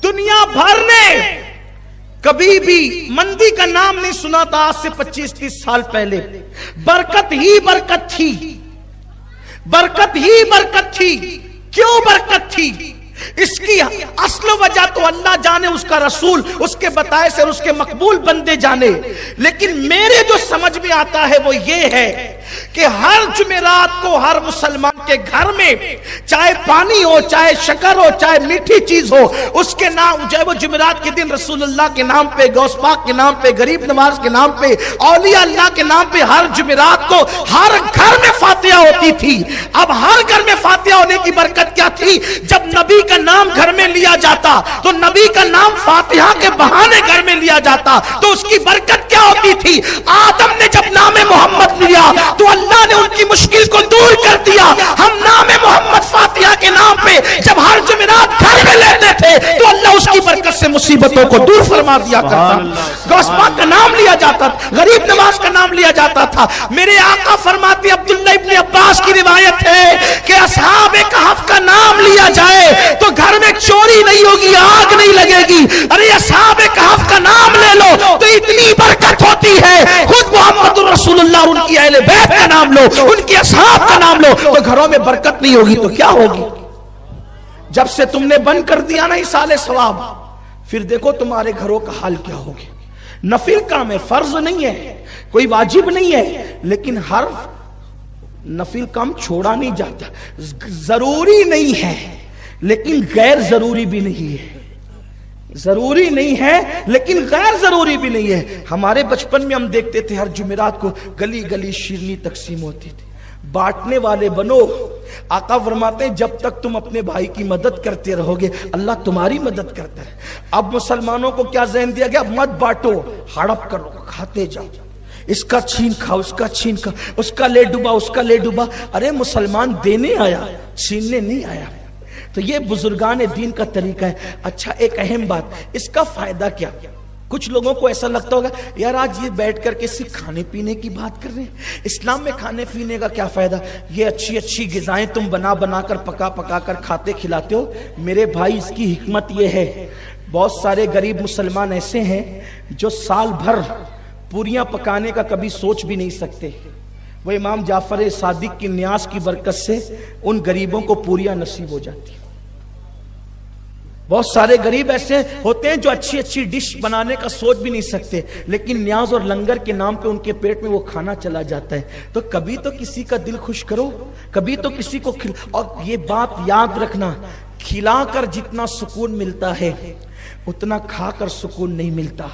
دنیا بھر نے کبھی بھی مندی کا نام نہیں سنا تھا آج سے 25-30 سال پہلے. برکت ہی برکت تھی, برکت ہی برکت تھی. کیوں برکت تھی؟ اس کی اصل وجہ تو اللہ جانے, اس کا رسول, اس کے بتائے سے, اس کے مقبول بندے جانے. لیکن میرے جو سمجھ میں آتا ہے وہ یہ ہے کہ ہر جمعرات کو ہر مسلمان کے گھر میں چاہے پانی ہو, چاہے شکر ہو, چاہے میٹھی چیز ہو, اس کے نام جو ہے وہ جمعرات کے دن رسول اللہ کے نام پہ, غوث پاک کے نام پہ, غریب نواز کے نام پہ, اولیاء اللہ کے نام پہ ہر جمعرات کو ہر گھر میں فاتحہ ہوتی تھی. اب ہر گھر میں فاتحہ ہونے کی برکت کیا تھی؟ جب نبی کا نام گھر میں لیا جاتا تو نبی کا نام فاتحہ کے بہانے گھر میں لیا جاتا تو اس کی برکت کیا ہوتی تھی؟ آدم نے جب نام محمد لیا تو اللہ نے ان کی مشکل کو دور کر دیا. ہم نام محمد فاتحہ کے نام پہ جب ہر جمعرات گھر میں لیتے تھے تو اللہ اس کی برکت سے مصیبتوں کو دور فرما دیا کرتا. غوث پاک کا نام لیا جاتا تھا, غریب نواز کا نام لیا جاتا تھا. میرے آقا فرماتے, عبداللہ ابن عباس کی روایت ہے کہ اصحاب کہف کا نام لیا جائے تو گھر میں چوری نہیں ہوگی, آگ نہیں لگے گی. ارے اصحاب کہف کا نام لے لو تو اتنی برکت ہوتی ہے. خود محمد رسول اللہ, ان کی اہل بیت کا نام لو, ان کے اصحاب کا نام لو, تو گھروں میں برکت نہیں ہوگی تو کیا ہوگی؟ جب سے تم نے بند کر دیا نا ایصال ثواب, پھر دیکھو تمہارے گھروں کا حال کیا ہوگی. نفل کام ہے, فرض نہیں ہے, کوئی واجب نہیں ہے, لیکن ہر نفل کام چھوڑا نہیں جاتا. ضروری نہیں ہے لیکن غیر ضروری بھی نہیں ہے. ضروری نہیں ہے لیکن غیر ضروری بھی نہیں ہے. ہمارے بچپن میں ہم دیکھتے تھے ہر جمعرات کو گلی گلی شیرنی تقسیم ہوتی تھی. بانٹنے والے بنو. آقا فرماتے ہیں جب تک تم اپنے بھائی کی مدد کرتے رہو گے اللہ تمہاری مدد کرتا ہے. اب مسلمانوں کو کیا ذہن دیا گیا؟ مت بانٹو, ہڑپ کرو, کھاتے جاؤ. اس کا چھین کھا, اس کا چھین کھا, اس کا لے ڈوبا, اس کا لے ڈوبا. ارے مسلمان دینے آیا, چھیننے نہیں آیا. تو یہ بزرگان دین کا طریقہ ہے. اچھا ایک اہم بات, اس کا فائدہ کیا؟ کچھ لوگوں کو ایسا لگتا ہوگا یار آج یہ بیٹھ کر کے صرف کھانے پینے کی بات کر رہے ہیں, اسلام میں کھانے پینے کا کیا فائدہ؟ یہ اچھی اچھی غذائیں تم بنا بنا کر پکا پکا کر کھاتے کھلاتے ہو. میرے بھائی اس کی حکمت یہ ہے, بہت سارے غریب مسلمان ایسے ہیں جو سال بھر پوریاں پکانے کا کبھی سوچ بھی نہیں سکتے. وہ امام جعفر صادق کی نیاز کی برکت سے ان غریبوں کو پوریاں نصیب ہو جاتی. بہت سارے غریب ایسے ہوتے ہیں جو اچھی اچھی ڈش بنانے کا سوچ بھی نہیں سکتے, لیکن نیاز اور لنگر کے نام پہ ان کے پیٹ میں وہ کھانا چلا جاتا ہے. تو کبھی تو کسی کا دل خوش کرو, کبھی تو کسی کو اور یہ بات یاد رکھنا, کھلا کر جتنا سکون ملتا ہے اتنا کھا کر سکون نہیں ملتا.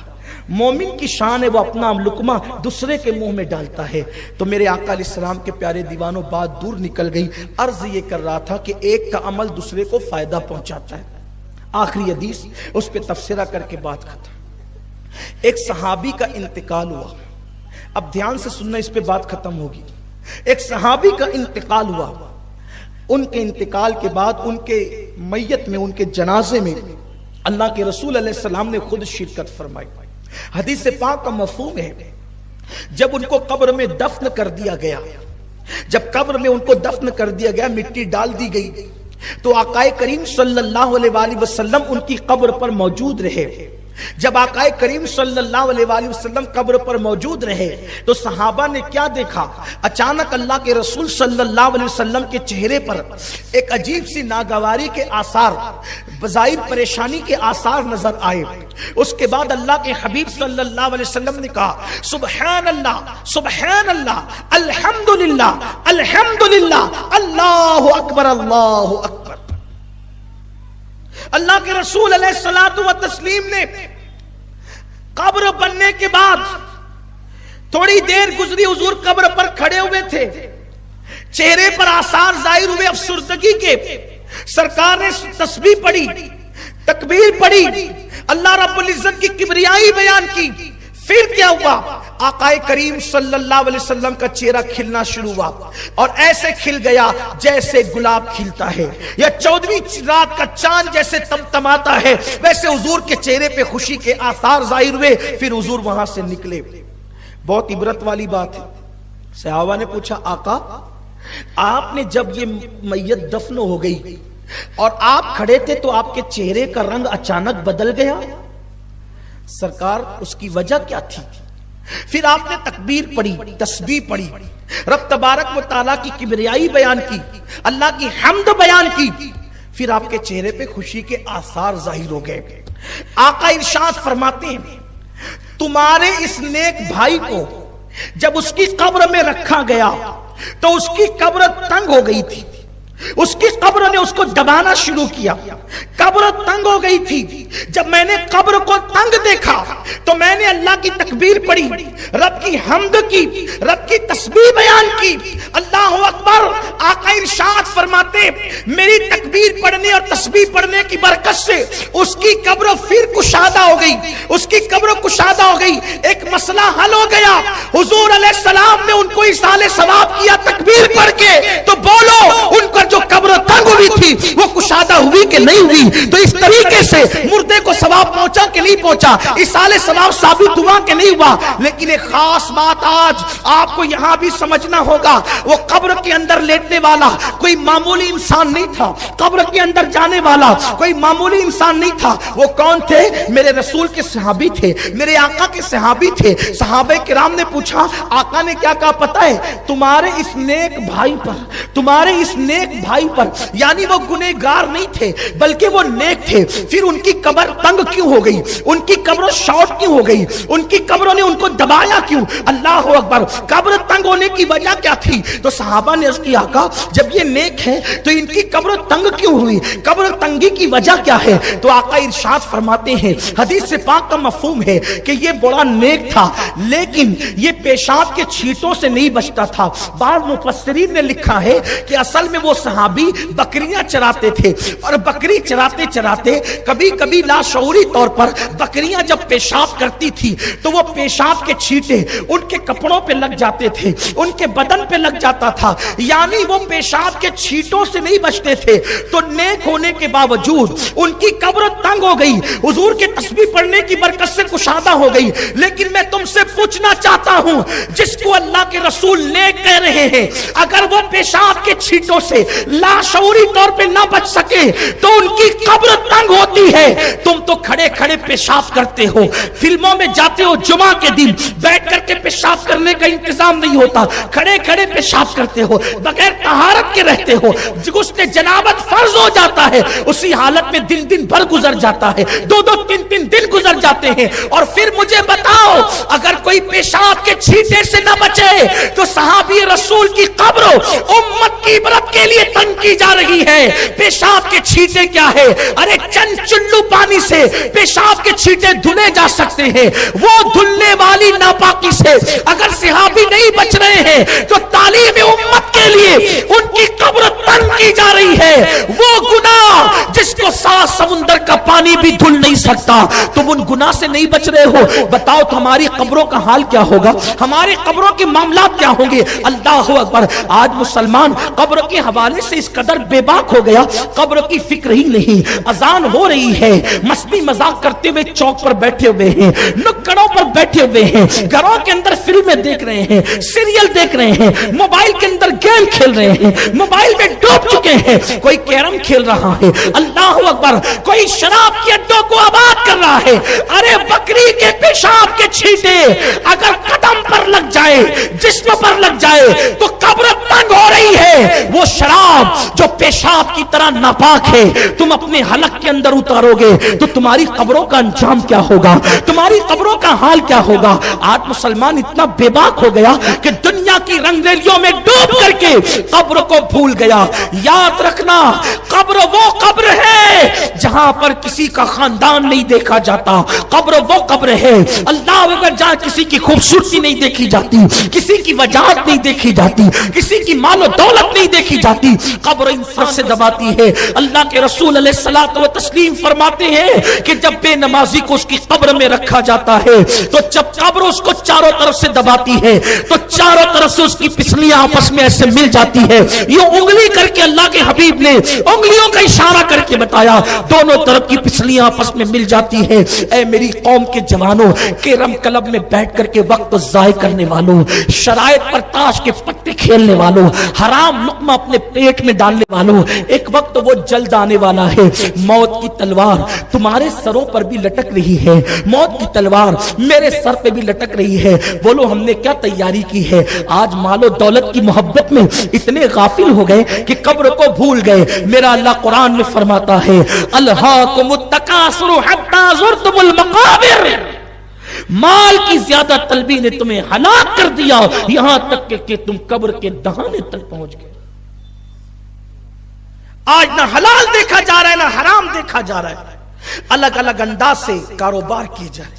مومن کی شان ہے وہ اپنا لقمہ دوسرے کے منہ میں ڈالتا ہے. تو میرے آقا علیہ السلام کے پیارے دیوانوں, بات دور نکل گئی. عرض یہ کر رہا تھا کہ ایک کا عمل دوسرے کو فائدہ پہنچاتا ہے. آخری حدیث, اس پہ تفسیرہ کر کے بات ختم. ایک صحابی کا انتقال ہوا. اب دھیان سے سننا, اس پہ بات ختم ہوگی. ایک صحابی کا انتقال ہوا. ان کے انتقال کے بعد ان کے میت میں, ان کے جنازے میں اللہ کے رسول علیہ السلام نے خود شرکت فرمائی. حدیث پاک کا مفہوم ہے, جب ان کو قبر میں دفن کر دیا گیا, جب قبر میں ان کو دفن کر دیا گیا, مٹی ڈال دی گئی, تو آقا کریم صلی اللہ علیہ وآلہ وسلم ان کی قبر پر موجود رہے. جب آقا کریم صلی اللہ علیہ وآلہ وسلم قبر پر موجود رہے تو صحابہ نے کیا دیکھا؟ اچانک اللہ کے رسول صلی اللہ علیہ وسلم کے چہرے پر ایک عجیب سی ناگواری کے آثار, بظاہر پریشانی کے آثار نظر آئے. اس کے بعد اللہ کے حبیب صلی اللہ علیہ وسلم نے کہا سبحان اللہ سبحان اللہ الحمدللہ الحمدللہ اللہ اکبر اللہ اکبر. اللہ کے رسول علیہ الصلوۃ والتسلیم نے قبر بننے کے بعد تھوڑی دیر گزری, حضور قبر پر کھڑے ہوئے تھے, چہرے پر آثار ظاہر ہوئے افسردگی کے. سرکار نے تسبیح پڑھی, تکبیر پڑھی, اللہ رب العزت کی کبریائی بیان کی. پھر کیا ہوا؟ آقا کریم صلی اللہ علیہ وسلم کا چہرہ کھلنا شروع ہوا, اور ایسے کھل گیا جیسے گلاب کھلتا ہے, یا 14ویں رات کا چاند جیسے تمتماتا ہے, ویسے حضور کے چہرے پہ خوشی کے آثار ظاہر ہوئے. پھر حضور وہاں سے نکلے. بہت عبرت والی بات ہے. صحابہ نے پوچھا آقا آپ نے جب یہ میت دفن ہو گئی اور آپ کھڑے تھے تو آپ کے چہرے کا رنگ اچانک بدل گیا، سرکار اس کی وجہ کیا تھی؟ پھر آپ نے تکبیر پڑھی، تسبیح پڑھی، رب تبارک و تعالیٰ کی کبریائی بیان کی، اللہ کی حمد بیان کی، پھر آپ کے چہرے پہ خوشی کے آثار ظاہر ہو گئے۔ آقا ارشاد فرماتے ہیں تمہارے اس نیک بھائی کو جب اس کی قبر میں رکھا گیا تو اس کی قبر تنگ ہو گئی تھی، اس کی قبر نے اس کو دبانا شروع کیا، قبر تنگ ہو گئی تھی۔ جب میں نے قبر کو تنگ دیکھا تو میں نے اللہ کی تکبیر پڑھی، رب کی حمد کی، رب کی تسبیح بیان کی، اللہ اکبر۔ آقا ارشاد فرماتے میری تکبیر پڑھنے اور تسبیح پڑھنے کی برکت سے اس کی قبر پھر کشادہ ہو گئی، اس کی قبر کشادہ ہو گئی، ایک مسئلہ حل ہو گیا۔ حضور علیہ السلام نے ان کو ایصال ثواب کیا تکبیر پڑھ کے، تو بولو ان کو جو قبر تنگ ہوئی تھی وہ کشادہ ہوئی کہ نہیں ہوئی؟ تو اس طریقے سے مردے کو ثواب پہنچا کہ نہیں پہنچا، ایصال ثواب ثابت ہوا کہ نہیں ہوا؟ لیکن ایک خاص بات آج آپ کو یہاں بھی سمجھنا ہوگا، وہ قبر کے اندر لیٹنے والا کوئی معمولی انسان نہیں تھا، قبر کے اندر جانے والا کوئی معمولی انسان نہیں تھا۔ وہ کون تھے؟ میرے رسول کے صحابی تھے، میرے آقا کے صحابی تھے۔ صحابہ کرام نے پوچھا، آقا نے کیا کہا پتہ ہے؟ تمہارے اس نیک بھائی پر، تمہارے اس نیک بھائی پر، یعنی وہ گنہگار نہیں تھے بلکہ وہ نیک تھے، پھر ان کی قبر تنگ کیوں ہو گئی؟ ان کی قبر شارٹ کیوں ہو گئی؟ ان کی قبروں نے ان کو دبایا کیوں؟ اللہ اکبر۔ قبر تنگ ہونے کی وجہ کیا تھی؟ تو صحابہ نے عرض کیا، آقا جب یہ نیک ہے تو ان کی قبر تنگ کیوں ہوئی؟ قبر تنگی کی وجہ کیا ہے؟ تو آقا ارشاد فرماتے ہیں، حدیث پاک کا مفہوم ہے کہ یہ بڑا نیک تھا لیکن یہ پیشاب کے چھینٹوں سے نہیں بچتا تھا۔ بعض مفسرین نے لکھا ہے کہ اصل میں وہ صحابی بکریاں چراتے تھے، اور بکری چراتے چراتے کبھی کبھی لاشعوری طور پر بکریاں جب پیشاب کرتی تھی تو وہ پیشاب کے چھینٹے ان کے کپڑوں پہ لگ جاتے تھے، ان کے بدن پہ لگ جاتا تھا، یعنی وہ پیشاب کے چھینٹوں سے نہیں بچتے تھے۔ تو نیک ہونے کے باوجود ان کی قبر تنگ ہو گئی، حضور کے تسبیح پڑھنے کی برکت سے کشادہ ہو گئی۔ لیکن میں تم سے پوچھنا چاہتا ہوں، جس کو اللہ کے رسول نیک کہہ رہے ہیں، اگر وہ پیشاب کے چھینٹوں سے لاشعوری طور پہ نہ بچ سکے تو ان کی قبر تنگ ہوتی ہے۔ تم تو کھڑے کھڑے پیشاب کرتے ہو، فلموں میں جاتے ہو، جمعہ کے دن بیٹھ کر کے پیشاب کرنے کا انتظام نہیں ہوتا، کھڑے کھڑے پیشاب کرتے ہو، بغیر طہارت کے رہتے ہو، غسل جنابت فرض ہو جاتا ہے، اسی حالت میں دن بھر گزر جاتا ہے، دو تین دن گزر جاتے ہیں۔ اور پھر مجھے بتاؤ، اگر کوئی پیشاب کے چھینٹے سے نہ بچے تو صحابی رسول کی قبر امت کی عبرت کے لیے تنگ کی جا رہی ہے۔ پیشاب کے چھینٹے کیا ہے؟ ارے چند چلو پانی سے پیشاب کے چھینٹے دھلے جا سکتے ہیں، وہ دھلنے والی ناپاکی سے اگر صحابی نہیں بچ رہے ہیں تو تعلیم امت کے لیے ان کی قبر تنگ کی جا رہی ہے۔ وہ گناہ جس کو 7 سمندر کا پانی بھی دھل نہیں سکتا، تم ان گناہ سے نہیں بچ رہے ہو، بتاؤ تو ہماری قبروں کا حال کیا ہوگا، ہماری قبروں کے معاملات کیا ہوں گے؟ اللہ اکبر۔ آج مسلمان قبر کے حوالے سے اس قدر بے باک ہو گیا، قبر کی فکر ہی نہیں۔ اذان ہو رہی ہے، مستی مذاق کرتے ہوئے چوک پر بیٹھے ہوئے ہیں، نکڑوں پر بیٹھے ہوئے ہیں، گھروں کے اندر فلمیں دیکھ رہے ہیں، سیریل دیکھ رہے ہیں، موبائل کے اندر گیم کھیل رہے ہیں، موبائل میں ڈوب چکے ہیں، کوئی کیرم کھیل رہا ہے، اللہ اکبر، کوئی شراب کے اڈوں کو آباد کر رہا ہے۔ ارے بکری کے پیشاب کے چھینٹے اگر قدم پر لگ جائے، جسم پر لگ جائے تو قبر تنگ ہو رہی ہے۔ وہ شراب جو پیشاب کی طرح ناپاک ہے، تم اپنے حلق کے اندر اتارو گے تو تمہاری قبروں کا انجام کیا ہوگا، تمہاری قبروں کا حال کیا ہوگا؟ آج مسلمان اتنا بے باک ہو گیا کہ دنیا کی رنگ ریلیوں میں ڈوب کر کے قبر کو بھول گیا۔ یاد رکھنا، قبر وہ قبر ہے جہاں پر کسی کا خاندان نہیں دیکھا جاتا، قبر وہ قبر ہے اللہ اکبر جہاں کسی کی خوبصورتی نہیں دیکھی جاتی، کسی کی وجاہت نہیں دیکھی جاتی، کسی کی مال و دولت نہیں دیکھی جاتی، قبر انسان سے دباتی ہے۔ اللہ کے رسول علیہ الصلوۃ والتسلیم فرماتے ہیں کہ جب بے نمازی کو اس کی قبر میں رکھا جاتا ہے تو جب قبر اس کو چاروں طرف سے دباتی ہے تو چاروں طرف سے اس کی پسلیاں آپس میں ایسے مل جاتی ہے، یہ انگلی کر کے اللہ کے حبیب نے انگلیوں کا اشارہ کر کے بتایا، دونوں طرف کی پسلیاں آپس میں مل جاتی ہیں۔ اے میری قوم کے جوانوں، کیرم کلب میں بیٹھ کر کے وقت ضائع کرنے والوں، شرائط پر تاش کے پتے کھیلنے والوں، حرام لقمہ اپنے پیٹ میں ڈالنے والوں، ایک وقت وہ جلد آنے والا ہے۔ موت کی تلوار تمہارے سروں پر بھی لٹک رہی ہے، موت کی تلوار میرے سر پہ بھی لٹک رہی ہے۔ بولو ہم نے کیا تیاری کی ہے؟ آج مال و دولت کی محبت میں اتنے غافل ہو گئے کہ قبر کو بھول گئے۔ میرا اللہ قرآن میں فرماتا ہے، الہاکم التکاثر حتی زرتم المقابر، مال کی زیادہ طلبی نے تمہیں ہلاک کر دیا، یہاں تک کہ تم قبر کے دہانے تک پہنچ گئے۔ آج نہ حلال دیکھا جا رہا ہے نہ حرام دیکھا جا رہا ہے، الگ الگ انداز سے کاروبار کیے جائے۔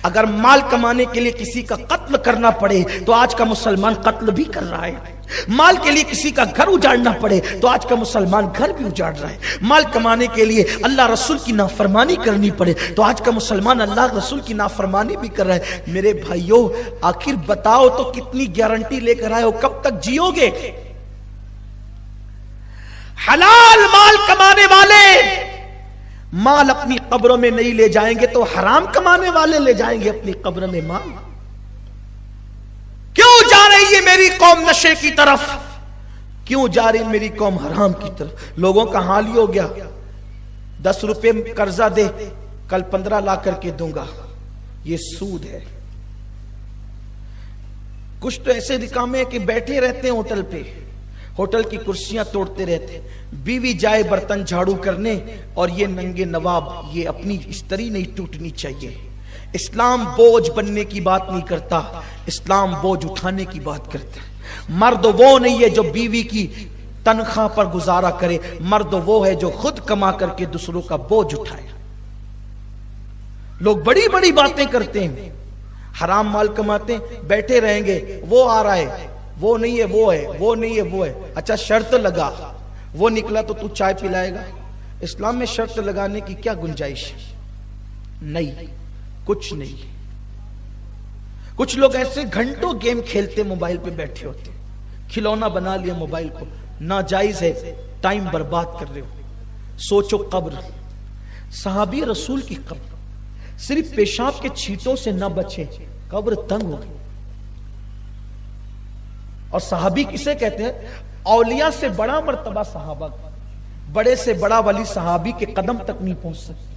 اگر مال کمانے کے لیے کسی کا قتل کرنا پڑے تو آج کا مسلمان قتل بھی کر رہا ہے، مال کے لیے کسی کا گھر اجاڑنا پڑے تو آج کا مسلمان گھر بھی اجاڑ رہا ہے، مال کمانے کے لیے اللہ رسول کی نافرمانی کرنی پڑے تو آج کا مسلمان اللہ رسول کی نافرمانی بھی کر رہا ہے۔ میرے بھائیوں، آخر بتاؤ تو کتنی گارنٹی لے کر آئے ہو؟ کب تک جیو گے؟ حلال مال کمانے والے مال اپنی قبروں میں نہیں لے جائیں گے تو حرام کمانے والے لے جائیں گے اپنی قبر میں مال۔ کیوں جا رہی ہے میری قوم نشے کی طرف؟ کیوں جا رہی میری قوم حرام کی طرف؟ لوگوں کا حال ہی ہو گیا، 10 روپے قرضہ دے، کل 15 لا کر کے دوں گا، یہ سود ہے۔ کچھ تو ایسے نکامے ہیں کہ بیٹھے رہتے ہیں ہوٹل پہ، ہوٹل کی کرسیاں توڑتے رہتے، بیوی جائے برتن جھاڑو کرنے اور یہ ننگے نواب، یہ اپنی استری نہیں ٹوٹنی چاہیے۔ اسلام بوجھ بننے کی بات نہیں کرتا، اسلام بوجھ اٹھانے کی بات کرتا ہے۔ مرد وہ نہیں ہے جو بیوی کی تنخواہ پر گزارا کرے، مرد وہ ہے جو خود کما کر کے دوسروں کا بوجھ اٹھائے۔ لوگ بڑی بڑی باتیں کرتے ہیں، حرام مال کماتے ہیں، بیٹھے رہیں گے، وہ آ رہا ہے، وہ نہیں ہے وہ ہے، وہ نہیں ہے وہ ہے، اچھا شرط لگا، وہ نکلا تو تو چائے پلائے گا؟ اسلام میں شرط لگانے کی کیا گنجائش ہے؟ نہیں، کچھ نہیں۔ کچھ لوگ ایسے گھنٹوں گیم کھیلتے موبائل پہ بیٹھے ہوتے، کھلونا بنا لیا موبائل کو، ناجائز ہے، ٹائم برباد کر رہے ہو۔ سوچو قبر، صحابی رسول کی قبر، صرف پیشاب کے چھینٹوں سے نہ بچے، قبر تنگ ہو گئی۔ اور صحابی کسے کہتے ہیں؟ اولیاء سے بڑا مرتبہ صحابہ، بڑے سے بڑا ولی صحابی کے قدم تک نہیں پہنچ سکتے۔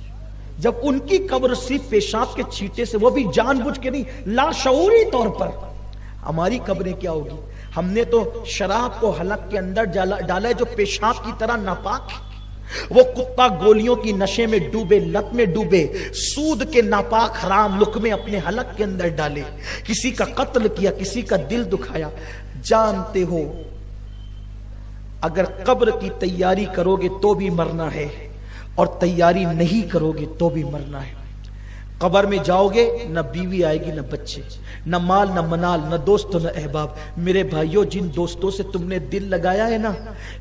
جب ان کی قبر صرف پیشاب کے چھینٹے سے، وہ بھی جان بوجھ کے نہیں، لاشعوری طور پر، ہماری قبریں کیا ہوگی؟ ہم نے تو شراب کو حلق کے اندر ڈالا ہے جو پیشاب کی طرح ناپاک ہے۔ وہ کتا گولیوں کی نشے میں ڈوبے، لت میں ڈوبے، سود کے ناپاک حرام لقمے اپنے حلق کے اندر ڈالے، کسی کا قتل کیا، کسی کا دل دکھایا۔ جانتے ہو اگر قبر کی تیاری کرو گے تو بھی مرنا ہے، اور تیاری نہیں کرو گے تو بھی مرنا ہے۔ قبر میں جاؤ گے، نہ بیوی آئے گی، نہ بچے، نہ مال، نہ منال، نہ دوست، نہ احباب۔ میرے بھائیوں، جن دوستوں سے تم نے دل لگایا ہے نا،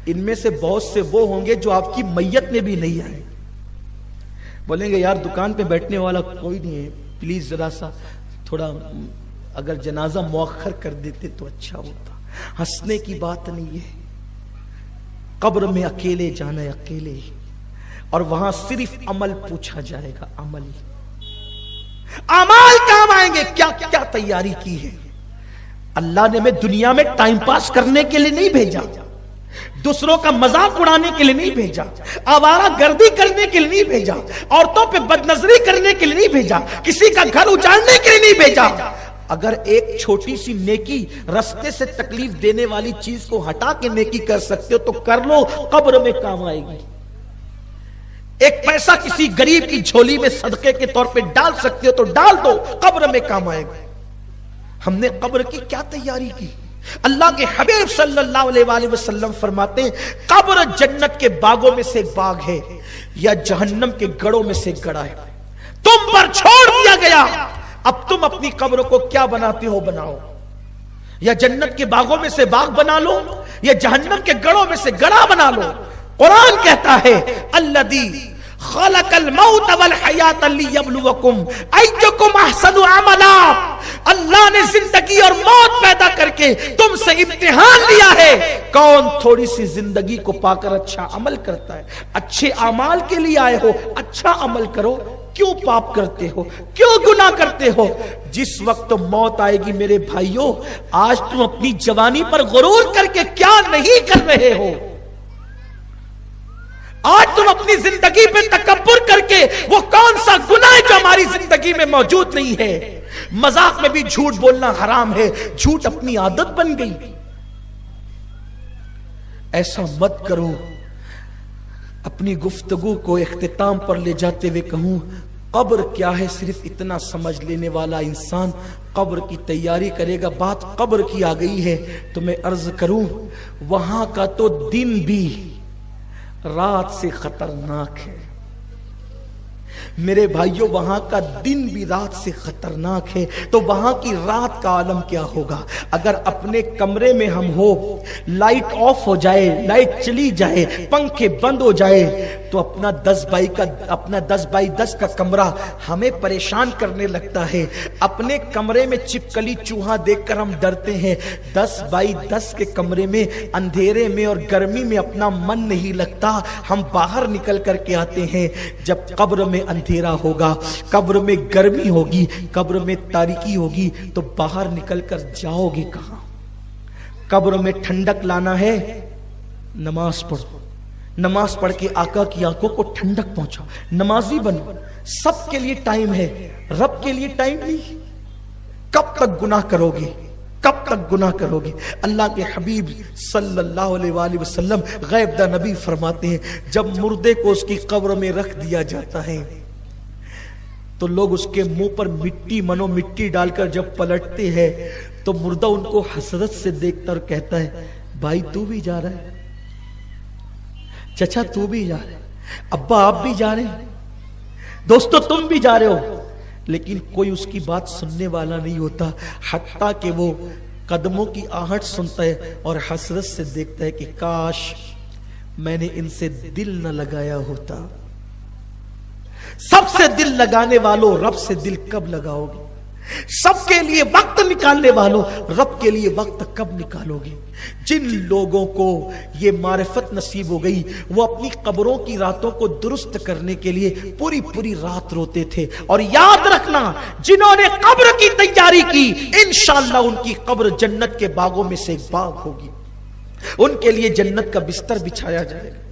ان میں سے بہت سے وہ ہوں گے جو آپ کی میت میں بھی نہیں آئے۔ بولیں گے یار دکان پہ بیٹھنے والا کوئی نہیں ہے، پلیز ذرا سا تھوڑا اگر جنازہ مؤخر کر دیتے تو اچھا ہوتا۔ ہنسنے کی بات نہیں ہے، قبر میں اکیلے جانا ہے، اکیلے، اور وہاں صرف عمل پوچھا جائے گا، عمل، اعمال کام آئیں گے، کیا کیا تیاری کی ہے۔ اللہ نے ہمیں دنیا میں ٹائم پاس کرنے کے لیے نہیں بھیجا، دوسروں کا مذاق اڑانے کے لیے نہیں بھیجا، آوارہ گردی کرنے کے لیے نہیں بھیجا، عورتوں پہ بد نظری کرنے کے لیے نہیں بھیجا، کسی کا گھر اجاڑنے کے لیے نہیں بھیجا۔ اگر ایک چھوٹی سی نیکی رستے سے تکلیف دینے والی چیز کو ہٹا کے نیکی کر سکتے ہو تو کر لو، قبر میں کام آئے گی۔ ایک پیسہ کسی غریب کی جھولی میں صدقے کے طور پہ ڈال سکتے ہو تو ڈال دو، قبر میں کام آئے گا۔ ہم نے قبر کی کیا تیاری کی؟ اللہ کے حبیب صلی اللہ علیہ وآلہ وسلم فرماتے ہیں قبر جنت کے باغوں میں سے ایک باغ ہے یا جہنم کے گڑوں میں سے ایک گڑا ہے، تم پر چھوڑ دیا گیا، اب تم اپنی قبر کو کیا بناتے ہو بناؤ، یا جنت کے باغوں میں سے باغ بنا لو یا جہنم کے گڑوں میں سے گڑا بنا لو۔ قرآن کہتا ہے الذی خلق الموت والحیات لیبلوکم ایکم احسن عملا، اللہ نے زندگی اور موت پیدا کر کے تم سے امتحان لیا ہے، کون تھوڑی سی زندگی کو پا کر اچھا عمل کرتا ہے۔ اچھے اعمال کے لیے آئے ہو، اچھا عمل کرو، کیوں پاپ کرتے ہو، کیوں گناہ کرتے ہو؟ جس وقت موت آئے گی میرے بھائیوں، آج تم اپنی جوانی پر غرور کر کے کیا نہیں کر رہے ہو، آج تم اپنی زندگی پہ تکبر کر کے وہ کون سا گناہ ہے جو ہماری زندگی میں موجود نہیں ہے؟ مذاق میں بھی جھوٹ بولنا حرام ہے، جھوٹ اپنی عادت بن گئی۔ ایسا مت کرو۔ اپنی گفتگو کو اختتام پر لے جاتے ہوئے کہوں، قبر کیا ہے صرف اتنا سمجھ لینے والا انسان قبر کی تیاری کرے گا۔ بات قبر کی آ گئی ہے تو میں عرض کروں، وہاں کا تو دن بھی رات سے خطرناک ہے میرے بھائیوں، وہاں کا دن بھی رات سے خطرناک ہے، تو وہاں کی رات کا عالم کیا ہوگا؟ اگر اپنے کمرے میں ہم ہو، لائٹ آف ہو جائے، لائٹ چلی جائے، پنکھے بند ہو جائے، تو اپنا 10x10 کا کمرہ ہمیں پریشان کرنے لگتا ہے۔ اپنے کمرے میں چپکلی چوہا دیکھ کر ہم ڈرتے ہیں، 10x10 کے کمرے میں اندھیرے میں اور گرمی میں اپنا من نہیں لگتا، ہم باہر نکل کر کے آتے ہیں۔ جب قبر میں اندھیرا ہوگا، قبر میں گرمی ہوگی، قبر میں تاریکی ہوگی، تو باہر نکل کر جاؤ گے کہاں؟ قبر میں ٹھنڈک لانا ہے، نماز پڑھو، نماز پڑھ کے آقا کی آنکھوں کو ٹھنڈک پہنچاؤ، نمازی بنو۔ سب کے لیے ٹائم ہے، رب کے لیے ٹائم نہیں۔ کب تک گناہ کرو گے؟ کب تک گناہ کرو گے؟ اللہ کے حبیب صلی اللہ علیہ وآلہ وسلم غیب دا نبی فرماتے ہیں، جب مردے کو اس کی قبر میں رکھ دیا جاتا ہے تو لوگ اس کے منہ پر مٹی ڈال کر جب پلٹتے ہیں تو مردہ ان کو حسرت سے دیکھتا اور کہتا ہے، بھائی تو بھی جا رہا ہے، چچا تو بھی جا رہا ہے، ابا آپ بھی جا رہے ہیں، دوستو تم بھی جا رہے ہو، لیکن کوئی اس کی بات سننے والا نہیں ہوتا، حتیٰ کہ وہ قدموں کی آہٹ سنتا ہے اور حسرت سے دیکھتا ہے کہ کاش میں نے ان سے دل نہ لگایا ہوتا۔ سب سے دل لگانے والوں، رب سے دل کب لگاؤ گے؟ سب کے لیے وقت نکالنے والوں، رب کے لیے وقت کب نکالو گے؟ جن لوگوں کو یہ معرفت نصیب ہو گئی وہ اپنی قبروں کی راتوں کو درست کرنے کے لیے پوری رات روتے تھے۔ اور یاد رکھنا، جنہوں نے قبر کی تیاری کی، انشاءاللہ ان کی قبر جنت کے باغوں میں سے ایک باغ ہوگی، ان کے لیے جنت کا بستر بچھایا جائے گا،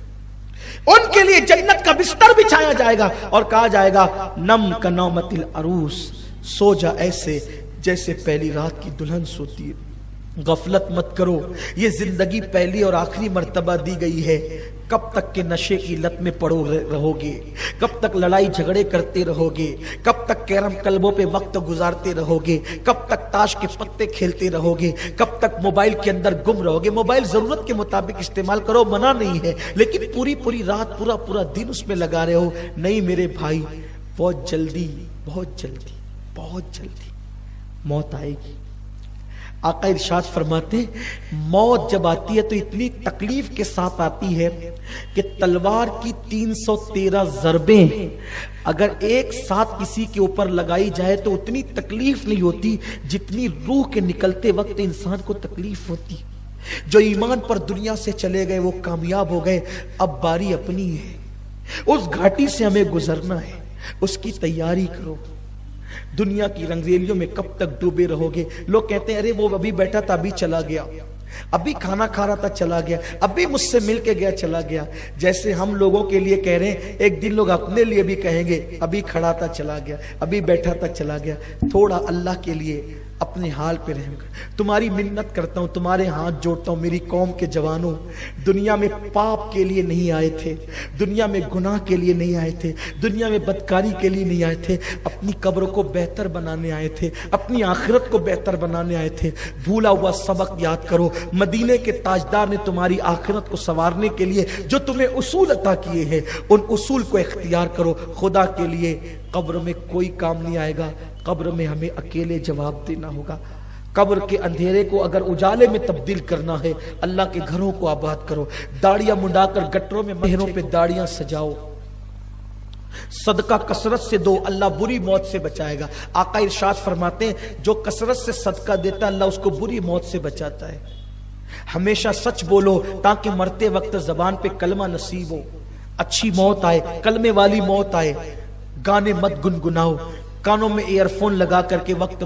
ان کے لیے جنت کا بستر بچھایا جائے گا اور کہا جائے گا، نم کا نومت العروس، سو جا ایسے جیسے پہلی رات کی دلہن سوتی ہے۔ غفلت مت کرو، یہ زندگی پہلی اور آخری مرتبہ دی گئی ہے۔ کب تک کے نشے کی لت میں پڑو رہو گے؟ کب تک لڑائی جھگڑے کرتے رہو گے؟ کب تک کیرم کلبوں پہ وقت گزارتے رہو گے؟ کب تک تاش کے پتے کھیلتے رہو گے؟ کب تک موبائل کے اندر گم رہو گے؟ موبائل ضرورت کے مطابق استعمال کرو، منع نہیں ہے، لیکن پوری رات پورا دن اس میں لگا رہے ہو، نہیں میرے بھائی، بہت جلدی موت آئے گی۔ آقا ارشاد فرماتے، موت جب آتی ہے تو اتنی تکلیف کے ساتھ آتی ہے کہ تلوار کی 313 ضربیں اگر ایک ساتھ کسی کے اوپر لگائی جائے تو اتنی تکلیف نہیں ہوتی جتنی روح کے نکلتے وقت انسان کو تکلیف ہوتی۔ جو ایمان پر دنیا سے چلے گئے وہ کامیاب ہو گئے، اب باری اپنی ہے، اس گھاٹی سے ہمیں گزرنا ہے، اس کی تیاری کرو۔ دنیا کی رنگریلیوں میں کب تک ڈوبے رہو گے؟ لوگ کہتے ہیں ارے وہ ابھی بیٹھا تھا ابھی چلا گیا، ابھی کھانا کھا رہا تھا چلا گیا، ابھی مجھ سے مل کے گیا چلا گیا۔ جیسے ہم لوگوں کے لیے کہہ رہے ہیں، ایک دن لوگ اپنے لیے بھی کہیں گے ابھی کھڑا تھا چلا گیا، ابھی بیٹھا تھا چلا گیا۔ تھوڑا اللہ کے لیے اپنے حال پہ رحم کر۔ تمہاری منت کرتا ہوں، تمہارے ہاتھ جوڑتا ہوں، میری قوم کے جوانوں، دنیا میں پاپ کے لیے نہیں آئے تھے، دنیا میں گناہ کے لیے نہیں آئے تھے، دنیا میں بدکاری کے لیے نہیں آئے تھے، اپنی قبر کو بہتر بنانے آئے تھے، اپنی آخرت کو بہتر بنانے آئے تھے۔ بھولا ہوا سبق یاد کرو، مدینے کے تاجدار نے تمہاری آخرت کو سنوارنے کے لیے جو تمہیں اصول عطا کیے ہیں ان اصول کو اختیار کرو۔ خدا کے لیے قبر میں کوئی کام نہیں آئے گا، قبر میں ہمیں اکیلے جواب دینا ہوگا۔ قبر کے اندھیرے کو اگر اجالے میں تبدیل کرنا ہے، اللہ کے گھروں کو آباد کرو، داڑیاں منڈا کر گٹروں میں مہروں پہ داڑیاں سجاؤ، صدقہ کثرت سے دو، اللہ بری موت سے بچائے گا۔ آقا ارشاد فرماتے ہیں جو کثرت سے صدقہ دیتا ہے اللہ اس کو بری موت سے بچاتا ہے۔ ہمیشہ سچ بولو تاکہ مرتے وقت زبان پہ کلمہ نصیب ہو، اچھی موت آئے، کلمے والی موت آئے۔ گانے مت گنگناؤ، کانوں میں ایئر فون لگا کر کے وقت